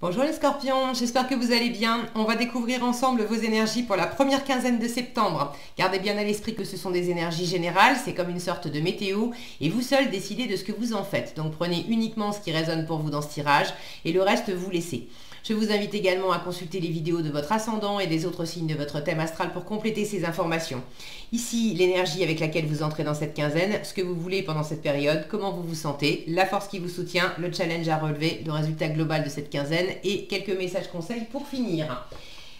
Bonjour les scorpions, j'espère que vous allez bien. On va découvrir ensemble vos énergies pour la première quinzaine de septembre. Gardez bien à l'esprit que ce sont des énergies générales, c'est comme une sorte de météo et vous seul décidez de ce que vous en faites. Donc prenez uniquement ce qui résonne pour vous dans ce tirage et le reste vous laissez. Je vous invite également à consulter les vidéos de votre ascendant et des autres signes de votre thème astral pour compléter ces informations. Ici, l'énergie avec laquelle vous entrez dans cette quinzaine, ce que vous voulez pendant cette période, comment vous vous sentez, la force qui vous soutient, le challenge à relever, le résultat global de cette quinzaine et quelques messages conseils pour finir.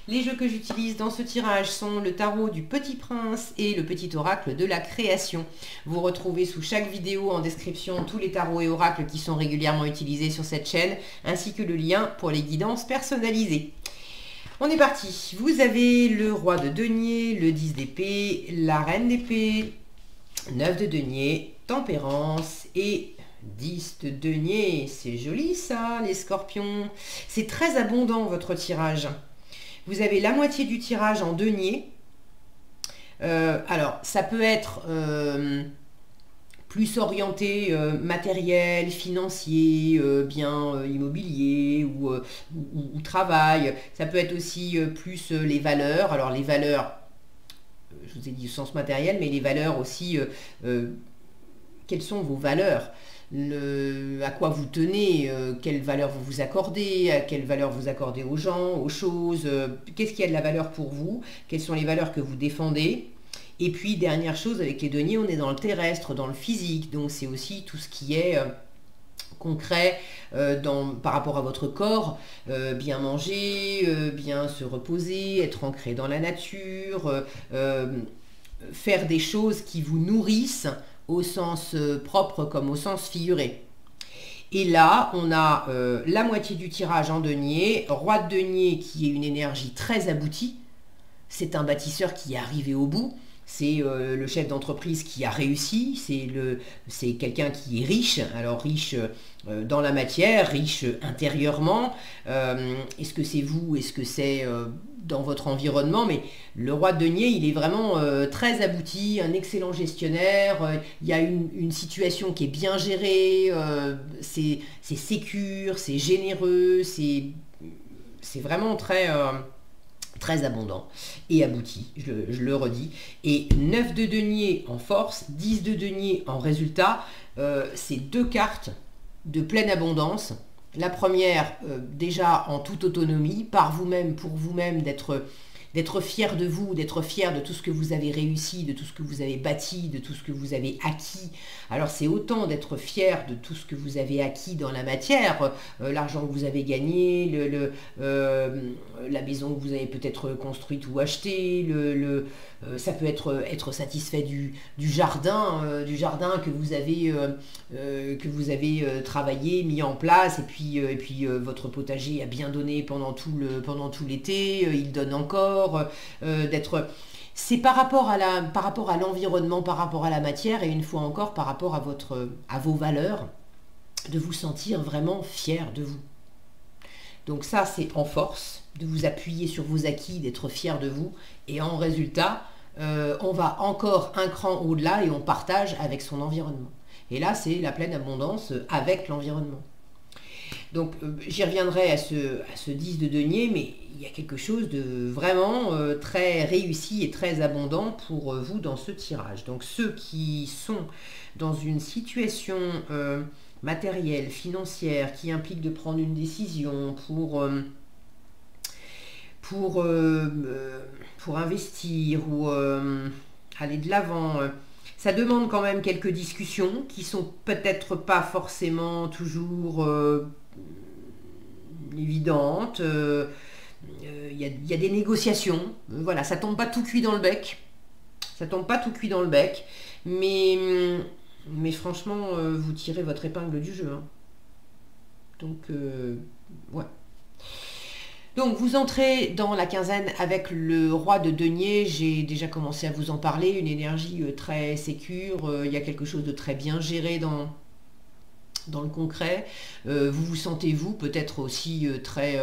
Les jeux que j'utilise dans ce tirage sont le tarot du Petit Prince et le petit oracle de la création. Vous retrouvez sous chaque vidéo en description tous les tarots et oracles qui sont régulièrement utilisés sur cette chaîne, ainsi que le lien pour les guidances personnalisées. On est parti. Vous avez le roi de denier, le 10 d'épée, la reine d'épée, 9 de denier, tempérance et 10 de denier. C'est joli ça, les scorpions. C'est très abondant votre tirage. Vous avez la moitié du tirage en denier. Alors, ça peut être plus orienté matériel, financier, bien immobilier ou travail. Ça peut être aussi plus les valeurs. Alors, les valeurs, je vous ai dit au sens matériel, mais les valeurs aussi, quelles sont vos valeurs ? À quoi vous tenez, quelle valeur vous vous accordez, à quelle valeur vous accordez aux gens, aux choses, qu'est-ce qui a de la valeur pour vous, quelles sont les valeurs que vous défendez. Et puis dernière chose, avec les deniers, on est dans le terrestre, dans le physique, donc c'est aussi tout ce qui est concret par rapport à votre corps, bien manger, bien se reposer, être ancré dans la nature, faire des choses qui vous nourrissent, au sens propre comme au sens figuré. Et là, on a la moitié du tirage en denier, roi de denier qui est une énergie très aboutie, c'est un bâtisseur qui est arrivé au bout, c'est le chef d'entreprise qui a réussi, c'est quelqu'un qui est riche, alors riche dans la matière, riche intérieurement. Est-ce que c'est vous, est-ce que c'est dans votre environnement? Mais le roi de denier, il est vraiment très abouti, un excellent gestionnaire, il y a une situation qui est bien gérée, c'est sécure, c'est généreux, c'est vraiment très abondant et abouti, je le redis. Et 9 de denier en force, 10 de denier en résultat, c'est deux cartes de pleine abondance. La première, déjà en toute autonomie, par vous-même, pour vous-même, d'être fier de vous, d'être fier de tout ce que vous avez réussi, de tout ce que vous avez bâti, de tout ce que vous avez acquis. Alors c'est autant d'être fier de tout ce que vous avez acquis dans la matière, l'argent que vous avez gagné, la maison que vous avez peut-être construite ou achetée, ça peut être satisfait du jardin que vous avez travaillé, mis en place, et puis votre potager a bien donné pendant tout l'été, il donne encore. C'est par rapport à l'environnement, par rapport à la matière, et une fois encore par rapport à vos valeurs, de vous sentir vraiment fier de vous. Donc ça, c'est en force, de vous appuyer sur vos acquis, d'être fier de vous, et en résultat, on va encore un cran au-delà et on partage avec son environnement. Et là, c'est la pleine abondance avec l'environnement. Donc j'y reviendrai à ce 10 de denier, mais il y a quelque chose de vraiment très réussi et très abondant pour vous dans ce tirage. Donc ceux qui sont dans une situation matérielle, financière, qui implique de prendre une décision pour investir ou aller de l'avant, ça demande quand même quelques discussions qui sont peut-être pas forcément toujours évidentes. Il y a des négociations. Voilà, ça tombe pas tout cuit dans le bec. Ça tombe pas tout cuit dans le bec. Mais franchement, vous tirez votre épingle du jeu. Hein. Donc, ouais. Donc vous entrez dans la quinzaine avec le roi de denier, j'ai déjà commencé à vous en parler, une énergie très sécure, il y a quelque chose de très bien géré dans le concret. Vous vous sentez vous peut-être aussi très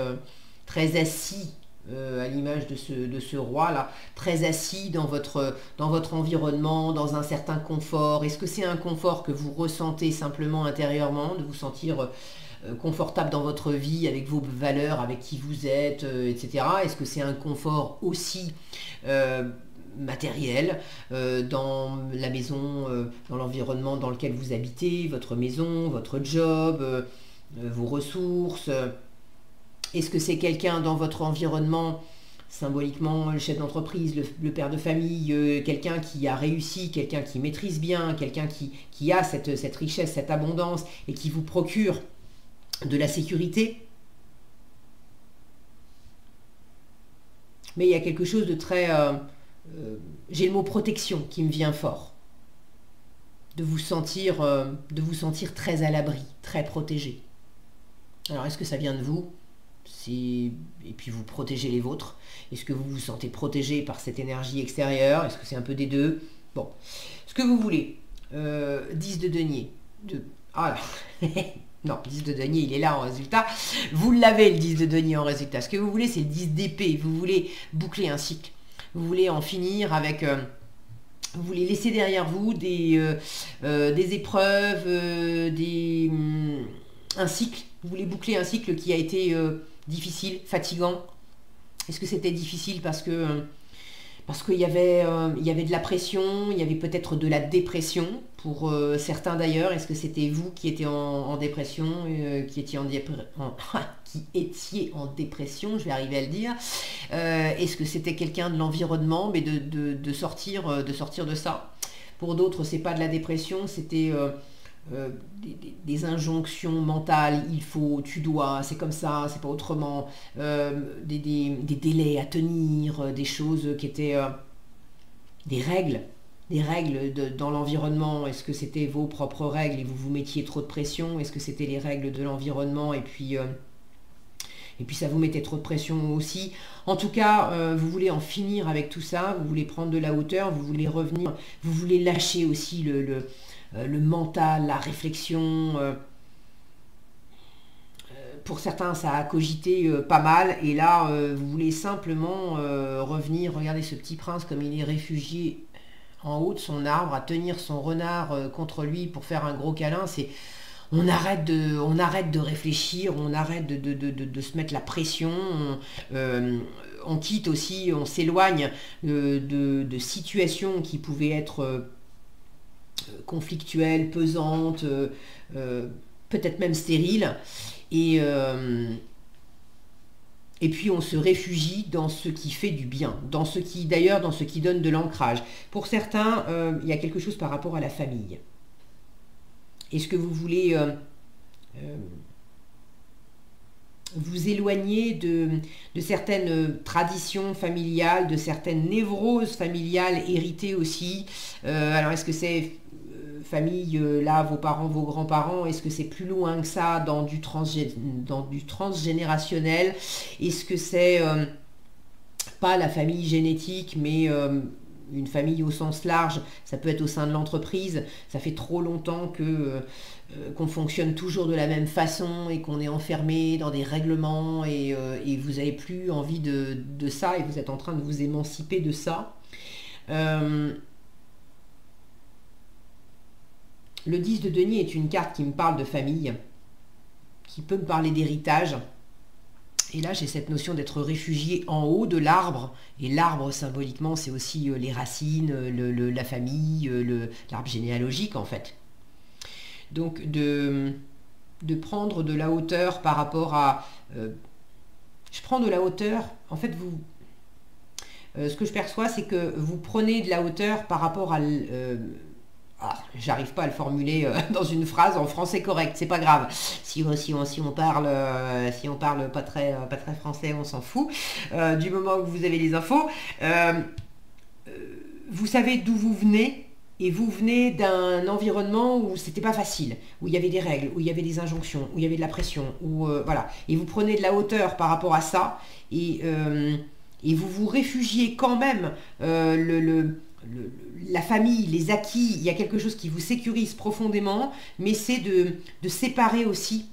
assis, à l'image de ce roi-là, très assis dans votre environnement, dans un certain confort. Est-ce que c'est un confort que vous ressentez simplement intérieurement, de vous sentir confortable dans votre vie, avec vos valeurs, avec qui vous êtes, etc. Est-ce que c'est un confort aussi matériel dans la maison, dans l'environnement dans lequel vous habitez, votre maison, votre job, vos ressources. Est-ce que c'est quelqu'un dans votre environnement, symboliquement le chef d'entreprise, le père de famille, quelqu'un qui a réussi, quelqu'un qui maîtrise bien, quelqu'un qui a cette richesse, cette abondance et qui vous procure de la sécurité? Mais il y a quelque chose de très... j'ai le mot protection qui me vient fort. De vous sentir très à l'abri, très protégé. Alors est-ce que ça vient de vous? Et puis vous protégez les vôtres. Est-ce que vous vous sentez protégé par cette énergie extérieure? Est-ce que c'est un peu des deux? Bon, ce que vous voulez. 10 de denier. Ah là. Non, 10 de denier, il est là en résultat. Vous l'avez, le 10 de denier en résultat. Ce que vous voulez, c'est le 10 d'épée. Vous voulez boucler un cycle. Vous voulez en finir avec... vous voulez laisser derrière vous des épreuves, un cycle. Vous voulez boucler un cycle qui a été difficile, fatigant. Est-ce que c'était difficile parce qu'il y avait de la pression, il y avait peut-être de la dépression pour certains d'ailleurs? Est-ce que c'était vous qui étiez en dépression, qui étiez en dépression, je vais arriver à le dire. Est-ce que c'était quelqu'un de l'environnement, mais de sortir de ça? Pour d'autres, c'est pas de la dépression, c'était des injonctions mentales, il faut, tu dois, c'est comme ça, c'est pas autrement, des délais à tenir, des choses qui étaient des règles dans l'environnement. Est-ce que c'était vos propres règles et vous vous mettiez trop de pression? Est-ce que c'était les règles de l'environnement et puis ça vous mettait trop de pression aussi? En tout cas, vous voulez en finir avec tout ça, vous voulez prendre de la hauteur, vous voulez revenir, vous voulez lâcher aussi le mental, la réflexion. Pour certains, ça a cogité pas mal. Et là, vous voulez simplement revenir. Regardez ce petit prince comme il est réfugié en haut de son arbre, à tenir son renard contre lui pour faire un gros câlin. On arrête de réfléchir, on arrête de se mettre la pression. On quitte aussi, on s'éloigne de situations qui pouvaient être... conflictuelle, pesante, peut-être même stérile, et puis on se réfugie dans ce qui fait du bien, dans ce qui donne de l'ancrage. Pour certains, il y a quelque chose par rapport à la famille. Est-ce que vous voulez vous éloigner de certaines traditions familiales, de certaines névroses familiales héritées aussi? Alors est-ce que c'est famille, là, vos parents, vos grands-parents, est-ce que c'est plus loin que ça dans du transgénérationnel? Est-ce que c'est pas la famille génétique, mais une famille au sens large? Ça peut être au sein de l'entreprise. Ça fait trop longtemps qu'on fonctionne toujours de la même façon et qu'on est enfermé dans des règlements et vous n'avez plus envie de ça et vous êtes en train de vous émanciper de ça. Le 10 de denier est une carte qui me parle de famille, qui peut me parler d'héritage. Et là, j'ai cette notion d'être réfugié en haut de l'arbre. Et l'arbre, symboliquement, c'est aussi les racines, la famille, l'arbre généalogique, en fait. Donc, de prendre de la hauteur par rapport à... je prends de la hauteur. En fait, ce que je perçois, c'est que vous prenez de la hauteur par rapport à... j'arrive pas à le formuler dans une phrase en français correct, c'est pas grave. Si on parle pas très français, on s'en fout. Du moment que vous avez les infos, vous savez d'où vous venez. Et vous venez d'un environnement où c'était pas facile, où il y avait des règles, où il y avait des injonctions, où il y avait de la pression, voilà. Et vous prenez de la hauteur par rapport à ça, et vous vous réfugiez quand même la famille, les acquis. Il y a quelque chose qui vous sécurise profondément, mais c'est de séparer aussi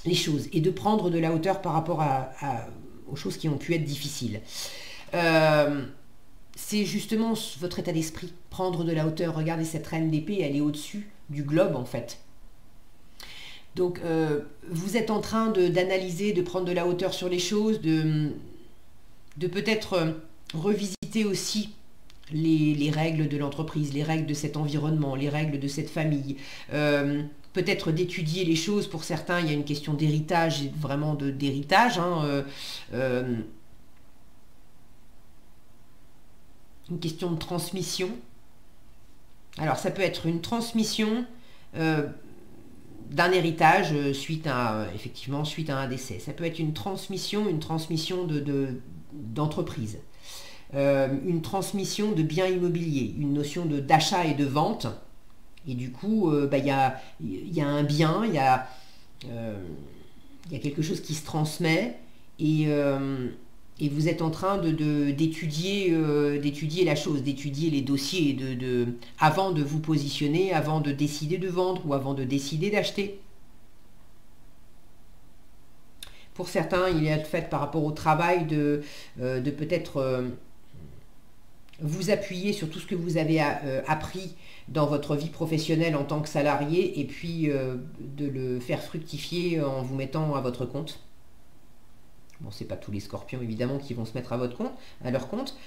les choses et de prendre de la hauteur par rapport aux choses qui ont pu être difficiles. C'est justement votre état d'esprit, prendre de la hauteur. Regardez cette reine d'épée, elle est au-dessus du globe en fait. Donc, vous êtes en train d'analyser, de prendre de la hauteur sur les choses, de peut-être revisiter aussi les règles de l'entreprise, les règles de cet environnement, les règles de cette famille. Peut-être d'étudier les choses. Pour certains, il y a une question d'héritage, vraiment d'héritage. Hein, une question de transmission. Alors, ça peut être une transmission d'un héritage effectivement, suite à un décès. Ça peut être une transmission d'entreprise. Une transmission de biens immobiliers, une notion d'achat et de vente. Et du coup, il y a un bien, il y a quelque chose qui se transmet et vous êtes en train d'étudier la chose, d'étudier les dossiers avant de vous positionner, avant de décider de vendre ou avant de décider d'acheter. Pour certains, il est le fait par rapport au travail de peut-être vous appuyer sur tout ce que vous avez appris dans votre vie professionnelle en tant que salarié et puis de le faire fructifier en vous mettant à votre compte. Bon, c'est pas tous les scorpions évidemment qui vont se mettre à leur compte.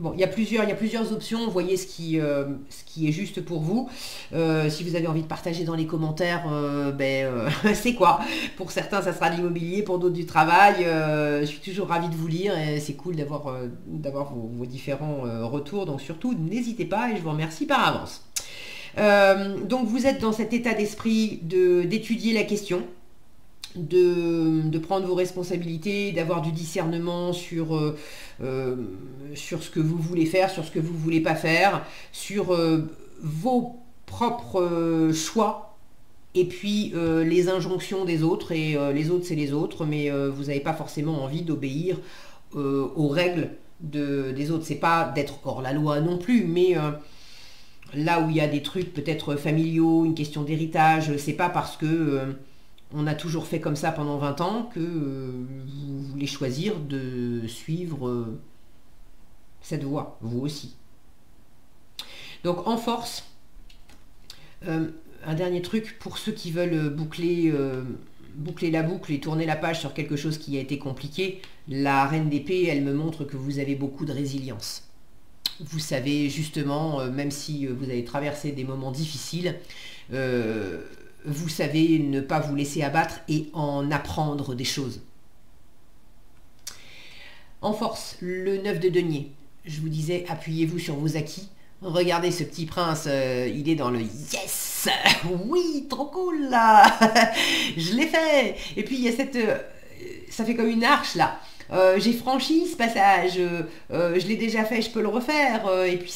Bon, il y a plusieurs options, voyez ce qui est juste pour vous. Si vous avez envie de partager dans les commentaires, c'est quoi? Pour certains, ça sera l'immobilier, pour d'autres du travail. Je suis toujours ravie de vous lire et c'est cool d'avoir vos différents retours. Donc surtout, n'hésitez pas et je vous remercie par avance. Donc vous êtes dans cet état d'esprit d'étudier la question, de prendre vos responsabilités, d'avoir du discernement sur ce que vous voulez faire, sur ce que vous ne voulez pas faire, sur vos propres choix et puis les injonctions des autres. Et les autres, c'est les autres, mais vous n'avez pas forcément envie d'obéir aux règles des autres. C'est pas d'être hors la loi non plus, mais là où il y a des trucs peut-être familiaux, une question d'héritage, c'est pas parce que on a toujours fait comme ça pendant 20 ans que vous voulez choisir de suivre cette voie, vous aussi. Donc en force, un dernier truc pour ceux qui veulent boucler la boucle et tourner la page sur quelque chose qui a été compliqué. La reine d'épée, elle me montre que vous avez beaucoup de résilience. Vous savez justement, même si vous avez traversé des moments difficiles, vous savez ne pas vous laisser abattre et en apprendre des choses. En force, le 9 de denier. Je vous disais, appuyez-vous sur vos acquis. Regardez ce petit prince, il est dans le yes. Oui, trop cool là. Je l'ai fait. Et puis il y a ça fait comme une arche là. J'ai franchi ce passage, je l'ai déjà fait, je peux le refaire. Et puis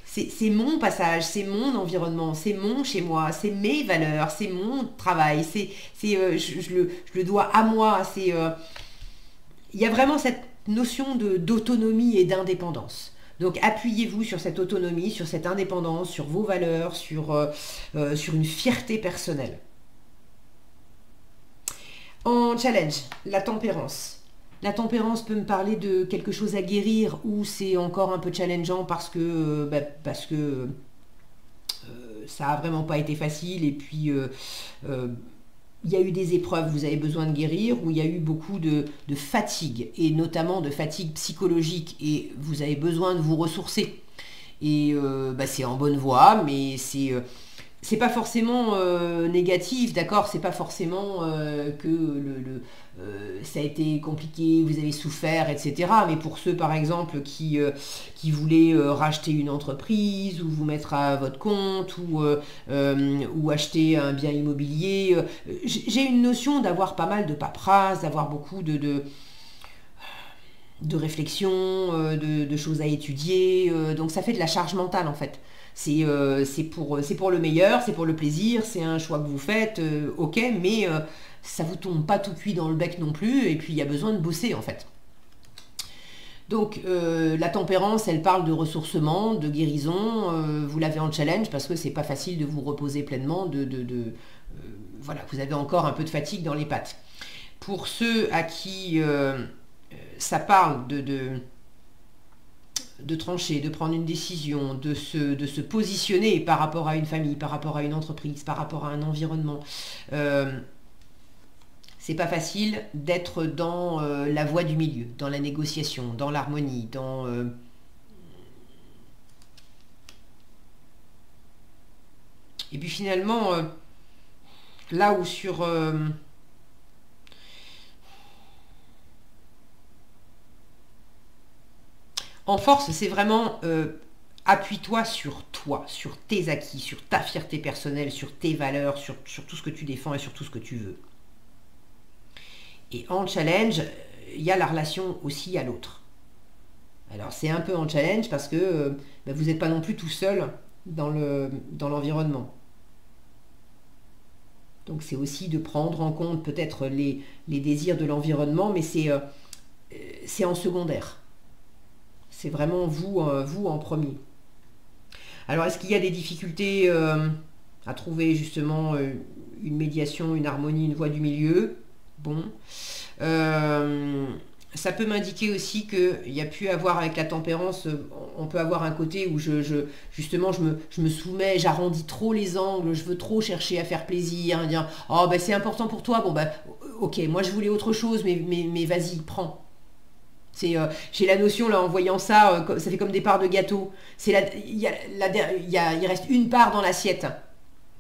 c'est mon passage, c'est mon environnement, c'est mon chez moi, c'est mes valeurs, c'est mon travail, je le dois à moi. Il y a vraiment cette notion d'autonomie et d'indépendance. Donc appuyez-vous sur cette autonomie, sur cette indépendance, sur vos valeurs, sur une fierté personnelle. En challenge, la tempérance. La tempérance peut me parler de quelque chose à guérir ou c'est encore un peu challengeant parce que ça a vraiment pas été facile et puis il y a eu des épreuves, vous avez besoin de guérir, ou il y a eu beaucoup de fatigue, et notamment de fatigue psychologique, et vous avez besoin de vous ressourcer. Et c'est en bonne voie, mais c'est pas forcément négatif, d'accord? C'est pas forcément que ça a été compliqué, vous avez souffert, etc. Mais pour ceux, par exemple, qui voulaient racheter une entreprise, ou vous mettre à votre compte, ou acheter un bien immobilier, j'ai une notion d'avoir pas mal de paperasse, d'avoir beaucoup de réflexion, de choses à étudier, donc ça fait de la charge mentale en fait. C'est pour le meilleur, c'est pour le plaisir, c'est un choix que vous faites, ok, mais ça vous tombe pas tout cuit dans le bec non plus, et puis il y a besoin de bosser en fait. Donc la tempérance, elle parle de ressourcement, de guérison, vous l'avez en challenge parce que c'est pas facile de vous reposer pleinement, voilà, vous avez encore un peu de fatigue dans les pattes. Pour ceux à qui ça parle de trancher, de prendre une décision, de se positionner par rapport à une famille, par rapport à une entreprise, par rapport à un environnement. C'est pas facile d'être dans la voie du milieu, dans la négociation, dans l'harmonie, dans... Et puis finalement, là où sur... en force, c'est vraiment appuie-toi sur toi, sur tes acquis, sur ta fierté personnelle, sur tes valeurs, sur tout ce que tu défends et sur tout ce que tu veux. Et en challenge, il y a la relation aussi à l'autre. Alors c'est un peu en challenge parce que vous n'êtes pas non plus tout seul dans l'environnement. Donc c'est aussi de prendre en compte peut-être les désirs de l'environnement, mais c'est en secondaire. C'est vraiment vous en premier. Alors est-ce qu'il y a des difficultés à trouver justement une médiation, une harmonie, une voie du milieu? Bon. Ça peut m'indiquer aussi qu'il y a pu avoir avec la tempérance, on peut avoir un côté où justement je me soumets, j'arrondis trop les angles, je veux trop chercher à faire plaisir, dire oh ben c'est important pour toi, bon ben ok, moi je voulais autre chose, mais vas-y, prends. J'ai la notion là en voyant ça, ça fait comme des parts de gâteau. Il reste une part dans l'assiette.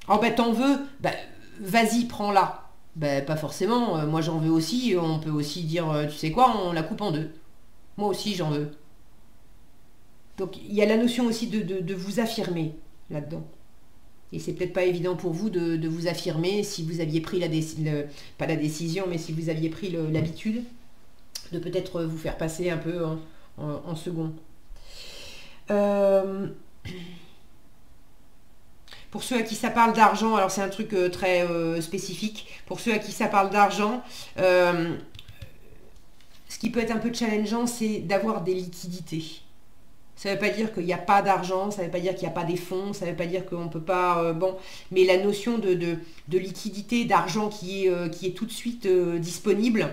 Oh ben t'en veux, ben vas-y, prends-la. Ben pas forcément, moi j'en veux aussi, on peut aussi dire, tu sais quoi, on la coupe en deux. Moi aussi j'en veux. Donc il y a la notion aussi de vous affirmer là-dedans. Et c'est peut-être pas évident pour vous de vous affirmer si vous aviez pris pas la décision, mais si vous aviez pris l'habitude de peut-être vous faire passer un peu en second. Pour ceux à qui ça parle d'argent, alors c'est un truc très spécifique, pour ceux à qui ça parle d'argent, ce qui peut être un peu challengeant, c'est d'avoir des liquidités. Ça ne veut pas dire qu'il n'y a pas d'argent, ça ne veut pas dire qu'il n'y a pas des fonds, ça ne veut pas dire qu'on ne peut pas... bon, mais la notion de liquidité, d'argent qui est tout de suite disponible,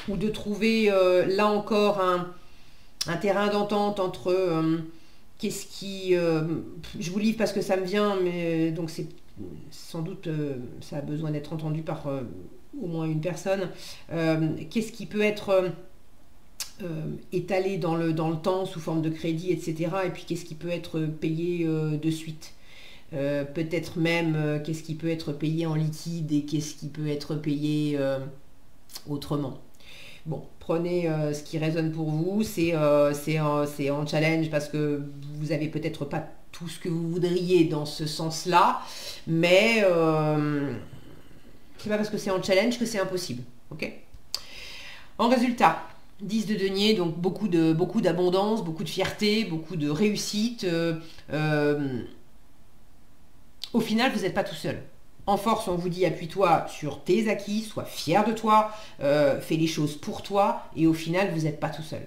ou de trouver là encore un terrain d'entente entre qu'est-ce qui... je vous livre parce que ça me vient, mais donc c'est sans doute ça a besoin d'être entendu par au moins une personne. Qu'est-ce qui peut être étalé dans le temps sous forme de crédit, etc. Et puis qu'est-ce qui peut être payé de suite. Peut-être même qu'est-ce qui peut être payé en liquide et qu'est-ce qui peut être payé autrement. Bon, prenez ce qui résonne pour vous, c'est en challenge parce que vous n'avez peut-être pas tout ce que vous voudriez dans ce sens-là, mais c'est pas parce que c'est en challenge que c'est impossible, ok? En résultat, 10 de denier, donc beaucoup d'abondance, beaucoup de fierté, beaucoup de réussite. Au final, vous n'êtes pas tout seul. En force, on vous dit appuie-toi sur tes acquis, sois fier de toi, fais les choses pour toi, et au final, vous n'êtes pas tout seul.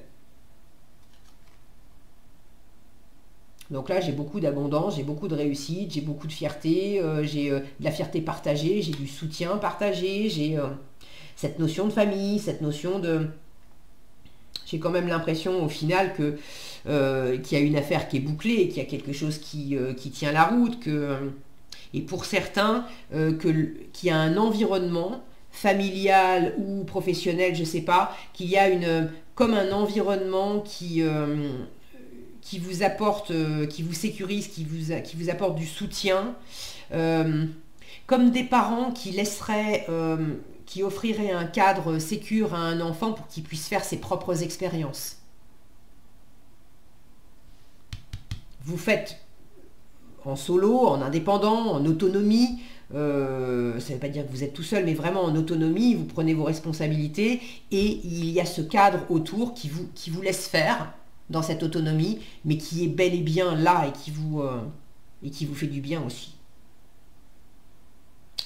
Donc là, j'ai beaucoup d'abondance, j'ai beaucoup de réussite, j'ai beaucoup de fierté, j'ai de la fierté partagée, j'ai du soutien partagé, j'ai cette notion de famille, cette notion de... J'ai quand même l'impression au final qu'il y a une affaire qui est bouclée, qu'il y a quelque chose qui tient la route, et pour certains, qu'il y a un environnement familial ou professionnel, je ne sais pas, qu'il y a comme un environnement qui vous apporte, qui vous sécurise, qui vous apporte du soutien, comme des parents qui laisseraient, qui offriraient un cadre sécure à un enfant pour qu'il puisse faire ses propres expériences. Vous faites en solo, en indépendant, en autonomie, ça ne veut pas dire que vous êtes tout seul, mais vraiment en autonomie, vous prenez vos responsabilités et il y a ce cadre autour qui vous laisse faire dans cette autonomie, mais qui est bel et bien là et qui vous fait du bien aussi.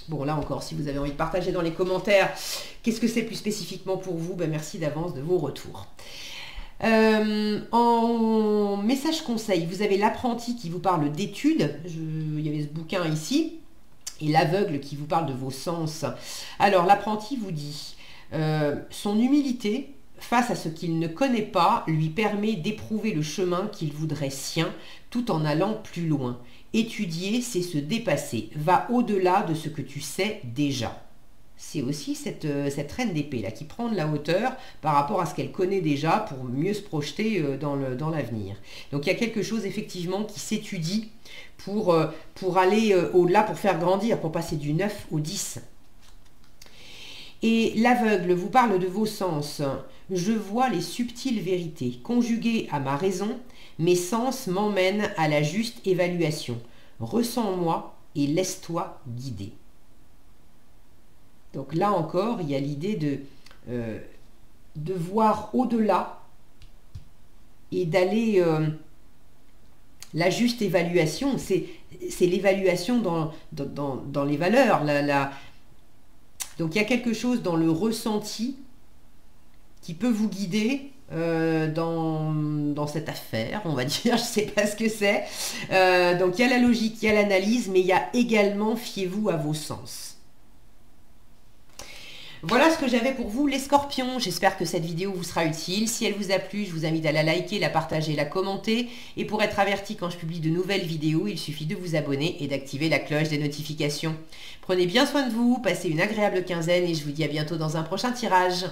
Bon, là encore, si vous avez envie de partager dans les commentaires, qu'est-ce que c'est plus spécifiquement pour vous, ben, merci d'avance de vos retours. En message conseil, vous avez l'apprenti qui vous parle d'études, il y avait ce bouquin ici, et l'aveugle qui vous parle de vos sens. Alors l'apprenti vous dit son humilité face à ce qu'il ne connaît pas, lui permet d'éprouver le chemin qu'il voudrait sien, tout en allant plus loin. Étudier, c'est se dépasser. Va au-delà de ce que tu sais déjà. C'est aussi cette reine d'épée là qui prend de la hauteur par rapport à ce qu'elle connaît déjà pour mieux se projeter dans l'avenir. Donc il y a quelque chose effectivement qui s'étudie pour aller au-delà, pour faire grandir, pour passer du 9 au 10. Et l'aveugle vous parle de vos sens. Je vois les subtiles vérités. Conjuguées à ma raison, mes sens m'emmènent à la juste évaluation. Ressens-moi et laisse-toi guider. Donc là encore, il y a l'idée de voir au-delà et d'aller... la juste évaluation, c'est l'évaluation dans les valeurs. Donc il y a quelque chose dans le ressenti qui peut vous guider dans cette affaire, on va dire, je ne sais pas ce que c'est. Donc il y a la logique, il y a l'analyse, mais il y a également, fiez-vous à vos sens. Voilà ce que j'avais pour vous les scorpions. J'espère que cette vidéo vous sera utile. Si elle vous a plu, je vous invite à la liker, la partager, la commenter. Et pour être averti quand je publie de nouvelles vidéos, il suffit de vous abonner et d'activer la cloche des notifications. Prenez bien soin de vous, passez une agréable quinzaine et je vous dis à bientôt dans un prochain tirage.